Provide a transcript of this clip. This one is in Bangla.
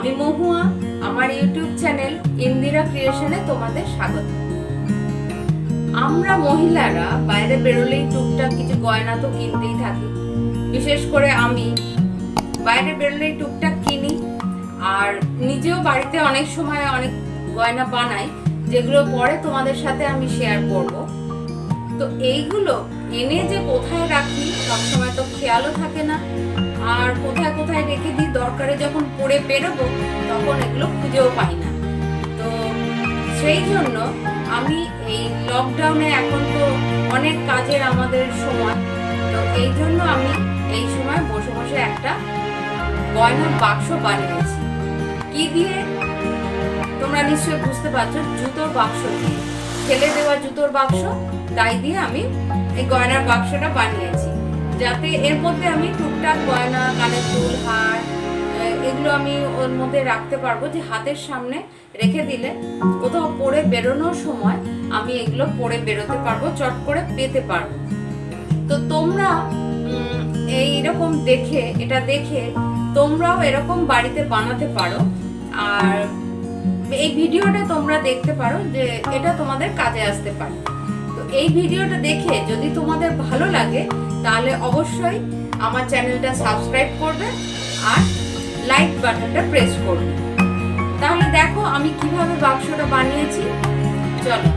আমি মহুয়া, আমার ইউটিউব চ্যানেল ইন্দিরা ক্রিয়েশনে তোমাদের স্বাগত। আমরা মহিলারা বাইরে বেরোলেই টুকটাক কিছু গয়না তো কিনতেই থাকি। বিশেষ করে আমি বাইরে বেরোলেই টুকটাক কিনি, আর নিজেও বাড়িতে অনেক সময় অনেক গয়না বানাই, যেগুলো পরে তোমাদের সাথে আমি শেয়ার করব। তো এইগুলো এনে যে কোথায় রাখি সবসময় তো খেয়ালও থাকে না, আর কোথায় কোথায় রেখে দিই, দরকারে যখন পরে বেরোবো তখন এগুলো খুঁজেও পাই না। তো সেই জন্য আমি এই লকডাউনে এখন তো অনেক কাজের আমাদের সময়, তো এই জন্য আমি এই সময় বসে বসে একটা গয়নার বাক্স বানিয়েছি। কি দিয়ে তোমরা নিশ্চয়ই বুঝতে পারছো, জুতোর বাক্স দিয়ে, ফেলে দেওয়া জুতোর বাক্স, তাই দিয়ে আমি এই গয়নার বাক্সটা বানিয়েছি, যাতে এর মধ্যে আমি টুকটাক গয়না, কানের দুল, হার, এগুলো আমি ওর মধ্যে রাখতে পারবো, যে হাতের সামনে রেখে দিলে কোথাও পরে বেরোনোর সময় আমি এগুলো পরে বেরোতে পারবো, চট করে পেতে পারবো। তো তোমরা এইরকম এটা দেখে তোমরাও এরকম বাড়িতে বানাতে পারো, আর এই ভিডিওটা তোমরা দেখতে পারো, যে এটা তোমাদের কাজে আসতে পারে। তো এই ভিডিওটা দেখে যদি তোমাদের ভালো লাগে তাহলে অবশ্যই আমার চ্যানেলটা সাবস্ক্রাইব করবে আর লাইক বাটনটা প্রেস করবে। তাহলে দেখো আমি কিভাবে বাক্সটা বানিয়েছি। চলো।